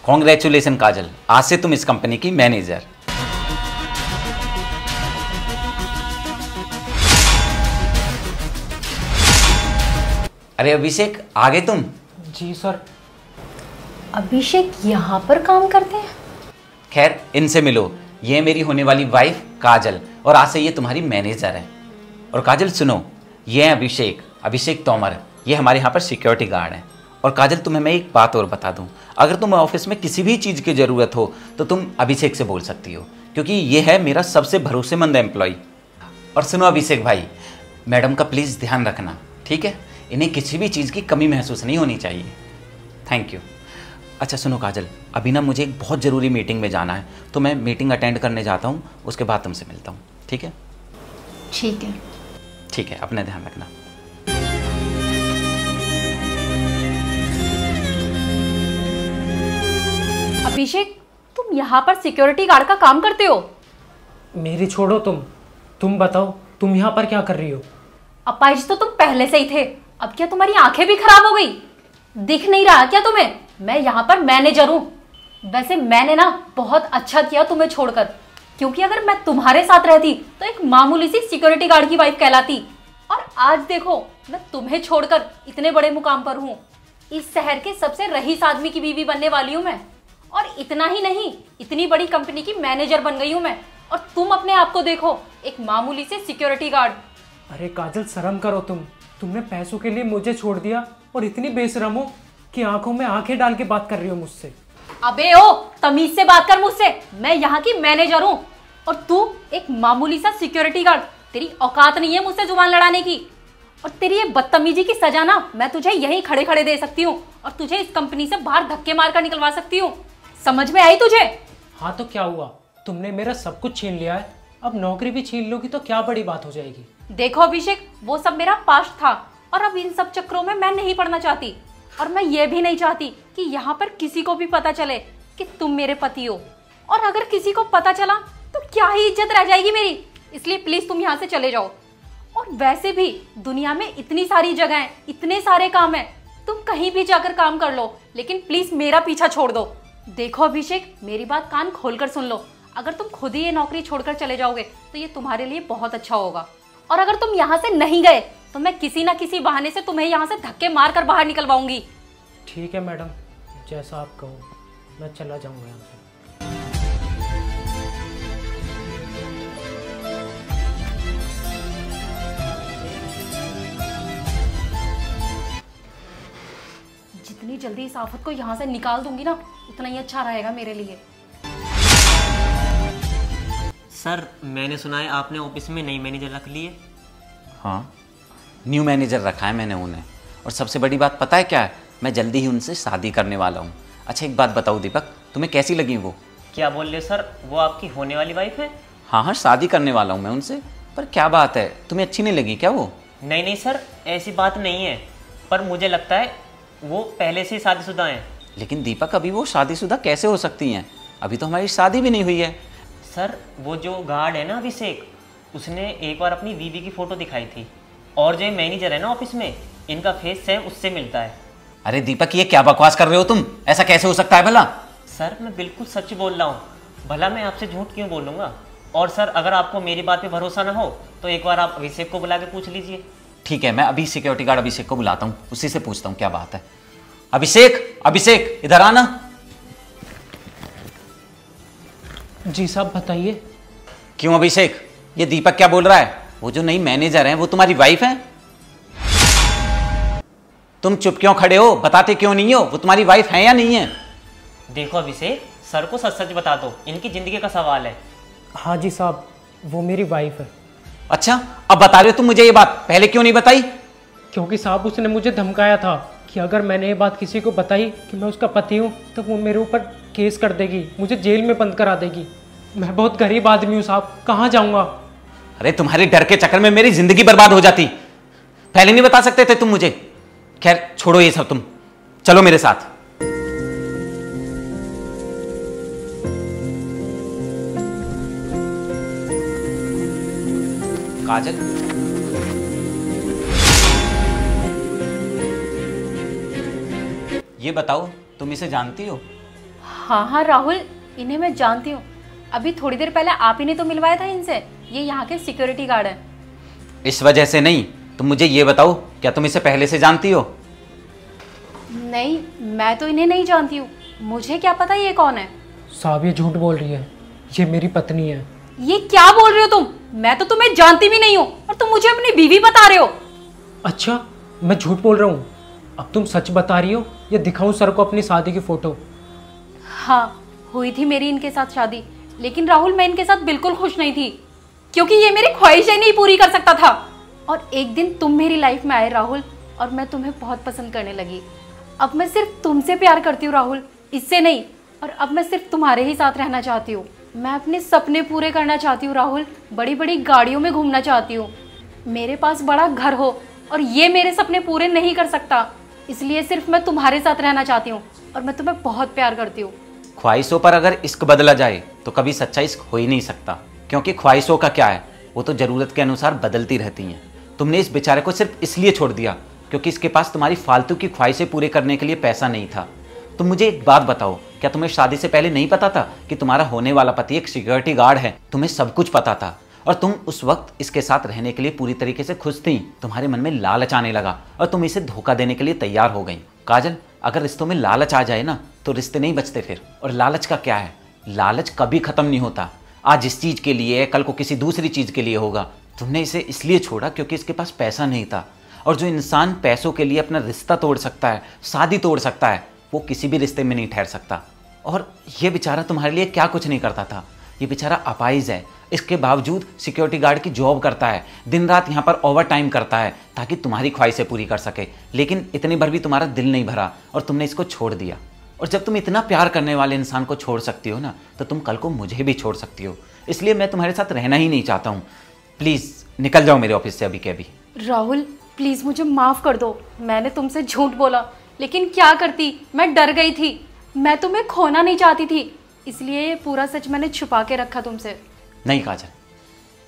Congratulation काजल, आज से तुम इस कंपनी की मैनेजर। अरे अभिषेक, आ गए तुम? जी सर। अभिषेक यहाँ पर काम करते हैं? खैर, इनसे मिलो, ये मेरी होने वाली वाइफ काजल, और आज से ये तुम्हारी मैनेजर है। और काजल सुनो, ये है अभिषेक, अभिषेक तोमर, ये हमारे यहाँ पर सिक्योरिटी गार्ड हैं। और काजल, तुम्हें मैं एक बात और बता दूं, अगर तुम्हें ऑफिस में किसी भी चीज़ की ज़रूरत हो तो तुम अभिषेक से बोल सकती हो, क्योंकि ये है मेरा सबसे भरोसेमंद एम्प्लॉय। और सुनो अभिषेक भाई, मैडम का प्लीज़ ध्यान रखना, ठीक है? इन्हें किसी भी चीज़ की कमी महसूस नहीं होनी चाहिए। Thank you. अच्छा सुनो काजल, अभी ना मुझे एक बहुत ज़रूरी मीटिंग में जाना है, तो मैं मीटिंग अटेंड करने जाता हूँ, उसके बाद तुमसे मिलता हूँ, ठीक है? ठीक है। ठीक है, अपना ध्यान रखना। अभिषेक, तुम यहाँ पर सिक्योरिटी गार्ड का काम करते हो? मेरी छोड़ो, तुम बताओ, तुम यहाँ पर क्या कर रही हो? अपाहिज तो तुम पहले से ही थे, अब क्या तुम्हारी आंखें भी खराब हो गई? दिख नहीं रहा क्या तुम्हें? मैं यहाँ पर मैनेजर हूँ। वैसे मैंने ना बहुत अच्छा किया तुम्हें छोड़कर, क्योंकि अगर मैं तुम्हारे साथ रहती तो एक मामूली सी सिक्योरिटी गार्ड की वाइफ कहलाती। और आज देखो, मैं तुम्हें छोड़कर इतने बड़े मुकाम पर हूँ। इस शहर के सबसे रईस आदमी की बीवी बनने वाली हूँ मैं। और इतना ही नहीं, इतनी बड़ी कंपनी की मैनेजर बन गई हूँ मैं। और तुम अपने आप को देखो, एक मामूली से सिक्योरिटी गार्ड। अरे काजल, शर्म करो तुमने पैसों के लिए मुझे छोड़ दिया और इतनी बेशरम हो कि आंखों में आंखें डाल के बात कर रही हो मुझसे। अबे ओ, तमीज से बात कर मुझसे, मैं यहाँ की मैनेजर हूँ और तू एक मामूली सा सिक्योरिटी गार्ड। तेरी औकात नहीं है मुझसे जुबान लड़ाने की। और तेरी ये बदतमीजी की सजा ना मैं तुझे यहीं खड़े खड़े दे सकती हूँ और तुझे इस कंपनी से बाहर धक्के मारकर निकलवा सकती हूँ। समझ में आई तुझे? हाँ तो क्या हुआ, तुमने मेरा सब कुछ छीन लिया है, अब नौकरी भी छीन लोगी तो क्या बड़ी बात हो जाएगी। देखो अभिषेक, वो सब मेरा पास्ट था और अब इन सब चक्करों में मैं नहीं पड़ना चाहती। और मैं ये भी नहीं चाहती कि यहाँ पर किसी को भी पता चले कि तुम मेरे पति हो। और अगर किसी को पता चला तो क्या ही इज्जत रह जाएगी मेरी। इसलिए प्लीज तुम यहाँ से चले जाओ। और वैसे भी दुनिया में इतनी सारी जगह हैं, इतने सारे काम हैं, तुम कहीं भी जाकर काम कर लो, लेकिन प्लीज मेरा पीछा छोड़ दो। देखो अभिषेक, मेरी बात कान खोलकर सुन लो। अगर तुम खुद ही ये नौकरी छोड़कर चले जाओगे तो ये तुम्हारे लिए बहुत अच्छा होगा। और अगर तुम यहाँ से नहीं गए तो मैं किसी ना किसी बहाने से तुम्हें यहाँ से धक्के मार कर बाहर निकलवाऊंगी। ठीक है मैडम, जैसा आप कहो, मैं चला जाऊंगा यहाँ से। जितनी जल्दी इस आफत को यहाँ से निकाल दूंगी ना, उतना ही अच्छा रहेगा मेरे लिए। सर, मैंने सुना है आपने ऑफिस में नई मैनेजर रख ली है। हाँ, न्यू मैनेजर रखा है मैंने उन्हें। और सबसे बड़ी बात पता है क्या है? मैं जल्दी ही उनसे शादी करने वाला हूँ। अच्छा एक बात बताओ दीपक, तुम्हें कैसी लगी वो? क्या बोल रहे सर, वो आपकी होने वाली वाइफ है? हाँ हाँ, शादी करने वाला हूँ मैं उनसे। पर क्या बात है, तुम्हें अच्छी नहीं लगी क्या वो? नहीं नहीं सर, ऐसी बात नहीं है, पर मुझे लगता है वो पहले से ही शादीशुदा हैं। लेकिन दीपक, अभी वो शादीशुदा कैसे हो सकती हैं? अभी तो हमारी शादी भी नहीं हुई है। सर, वो जो गार्ड है ना अभिषेक, उसने एक बार अपनी बीवी की फ़ोटो दिखाई थी। और जो मैनेजर है ना ऑफिस में, इनका फेस सेम उससे मिलता है। अरे दीपक, ये क्या बकवास कर रहे हो तुम? ऐसा कैसे हो सकता है भला? सर, मैं बिल्कुल सच बोल रहा हूँ, भला मैं आपसे झूठ क्यों बोलूँगा। और सर, अगर आपको मेरी बात पे भरोसा ना हो तो एक बार आप अभिषेक को बुला के पूछ लीजिए। ठीक है, मैं अभी सिक्योरिटी गार्ड अभिषेक को बुलाता हूँ, उसी से पूछता हूँ क्या बात है। अभिषेक, अभिषेक इधर आना। जी साहब बताइए। क्यों अभिषेक, ये दीपक क्या बोल रहा है? वो जो नई मैनेजर है वो तुम्हारी वाइफ है? तुम चुप क्यों खड़े हो? बताते क्यों नहीं हो? वो तुम्हारी वाइफ है या नहीं है? देखो अभिषेक, सर को सच सच बता दो, इनकी जिंदगी का सवाल है। हाँ जी साहब, वो मेरी वाइफ है। अच्छा, अब बता रहे हो तुम मुझे ये बात, पहले क्यों नहीं बताई? क्योंकि साहब उसने मुझे धमकाया था कि अगर मैंने ये बात किसी को बताई कि मैं उसका पति हूँ तो वो मेरे ऊपर केस कर देगी, मुझे जेल में बंद करा देगी। मैं बहुत गरीब आदमी हूँ साहब, कहाँ जाऊँगा। अरे तुम्हारे डर के चक्कर में मेरी जिंदगी बर्बाद हो जाती, पहले नहीं बता सकते थे तुम मुझे? खैर छोड़ो ये सब, तुम चलो मेरे साथ। काजल, ये बताओ तुम इसे जानती हो? हाँ हाँ राहुल, इन्हें मैं जानती हूँ। अभी थोड़ी देर पहले आप ही ने तो मिलवाया था इनसे। ये यहाँ के सिक्योरिटी गार्ड हैं। इस वजह से नहीं, तुम मुझे ये बताओ, क्या तुम इसे पहले से जानती हो? नहीं, मैं तो इन्हें नहीं जानती हूँ। मुझे क्या पता ये कौन है। साहब ये झूठ बोल रही है, ये मेरी पत्नी है। ये क्या बोल रहे हो तुम? मैं तो तुम्हें जानती भी नहीं हूँ और तुम मुझे अपनी बीवी बता रहे हो। अच्छा, मैं झूठ बोल रहा हूँ? अब तुम सच बता रही हो या दिखाऊं सर को अपनी शादी की फोटो? हाँ, हुई थी मेरी इनके साथ शादी, लेकिन राहुल मैं इनके साथ बिल्कुल खुश नहीं थी, क्योंकि ये मेरी ख्वाहिशें नहीं पूरी कर सकता था। और एक दिन तुम मेरी लाइफ में आए राहुल, और मैं तुम्हें बहुत पसंद करने लगी। अब मैं सिर्फ तुमसे प्यार करती हूँ राहुल, इससे नहीं। और अब मैं सिर्फ तुम्हारे ही साथ रहना चाहती हूँ। मैं अपने सपने पूरे करना चाहती हूँ राहुल, बड़ी बड़ी गाड़ियों में घूमना चाहती हूँ, मेरे पास बड़ा घर हो, और ये मेरे सपने पूरे नहीं कर सकता। इसलिए सिर्फ मैं तुम्हारे साथ रहना चाहती हूँ, और मैं तुम्हें बहुत प्यार करती हूँ। ख्वाहिशों पर अगर इश्क बदला जाए तो कभी सच्चा इश्क हो ही नहीं सकता, क्योंकि ख्वाहिशों का क्या है, वो तो ज़रूरत के अनुसार बदलती रहती हैं। तुमने इस बेचारे को सिर्फ इसलिए छोड़ दिया क्योंकि इसके पास तुम्हारी फालतू की ख्वाहिशें पूरे करने के लिए पैसा नहीं था। तुम मुझे एक बात बताओ, क्या तुम्हें शादी से पहले नहीं पता था कि तुम्हारा होने वाला पति एक सिक्योरिटी गार्ड है? तुम्हें सब कुछ पता था और तुम उस वक्त इसके साथ रहने के लिए पूरी तरीके से खुश थी। तुम्हारे मन में लालच आने लगा और तुम इसे धोखा देने के लिए तैयार हो गई। काजल, अगर रिश्तों में लालच आ जाए ना तो रिश्ते नहीं बचते फिर। और लालच का क्या है, लालच कभी खत्म नहीं होता। आज इस चीज़ के लिए, कल को किसी दूसरी चीज़ के लिए होगा। तुमने इसे इसलिए छोड़ा क्योंकि इसके पास पैसा नहीं था। और जो इंसान पैसों के लिए अपना रिश्ता तोड़ सकता है, शादी तोड़ सकता है, वो किसी भी रिश्ते में नहीं ठहर सकता। और ये बेचारा तुम्हारे लिए क्या कुछ नहीं करता था। ये बेचारा अपाहिज है, इसके बावजूद सिक्योरिटी गार्ड की जॉब करता है, दिन रात यहाँ पर ओवर टाइम करता है ताकि तुम्हारी ख्वाहिशें पूरी कर सके। लेकिन इतनी भर भी तुम्हारा दिल नहीं भरा और तुमने इसको छोड़ दिया। और जब तुम इतना प्यार करने वाले इंसान को छोड़ सकती हो ना, तो तुम कल को मुझे भी छोड़ सकती हो। इसलिए मैं तुम्हारे साथ रहना ही नहीं चाहता हूँ। प्लीज़ निकल जाओ मेरे ऑफिस से अभी के अभी। राहुल प्लीज़ मुझे माफ़ कर दो। मैंने तुमसे झूठ बोला, लेकिन क्या करती, मैं डर गई थी। मैं तुम्हें खोना नहीं चाहती थी, इसलिए ये पूरा सच मैंने छुपा के रखा तुमसे। नहीं काजल,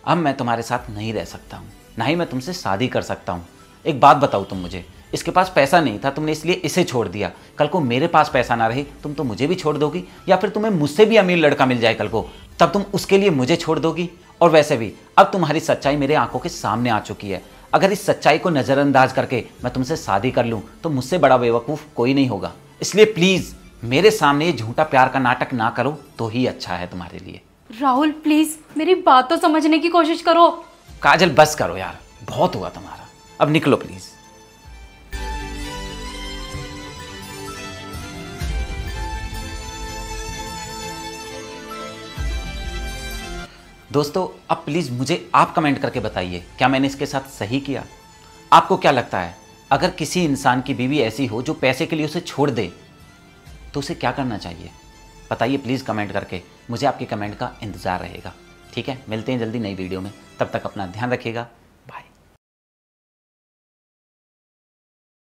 अब मैं तुम्हारे साथ नहीं रह सकता हूँ, ना ही मैं तुमसे शादी कर सकता हूँ। एक बात बताओ तुम मुझे, इसके पास पैसा नहीं था, तुमने इसलिए इसे छोड़ दिया। कल को मेरे पास पैसा ना रही, तुम तो मुझे भी छोड़ दोगी, या फिर तुम्हें मुझसे भी अमीर लड़का मिल जाए कल को, तब तुम उसके लिए मुझे छोड़ दोगी। और वैसे भी अब तुम्हारी सच्चाई मेरे आंखों के सामने आ चुकी है। अगर इस सच्चाई को नज़रअंदाज करके मैं तुमसे शादी कर लूँ तो मुझसे बड़ा बेवकूफ़ कोई नहीं होगा। इसलिए प्लीज़ मेरे सामने ये झूठा प्यार का नाटक ना करो तो ही अच्छा है तुम्हारे लिए। राहुल प्लीज़ मेरी बात तो समझने की कोशिश करो। काजल बस करो यार, बहुत हुआ तुम्हारा, अब निकलो प्लीज़। दोस्तों अब प्लीज़ मुझे आप कमेंट करके बताइए, क्या मैंने इसके साथ सही किया? आपको क्या लगता है, अगर किसी इंसान की बीवी ऐसी हो जो पैसे के लिए उसे छोड़ दे तो उसे क्या करना चाहिए? बताइए प्लीज़ कमेंट करके, मुझे आपके कमेंट का इंतज़ार रहेगा। ठीक है, मिलते हैं जल्दी नई वीडियो में, तब तक अपना ध्यान रखिएगा।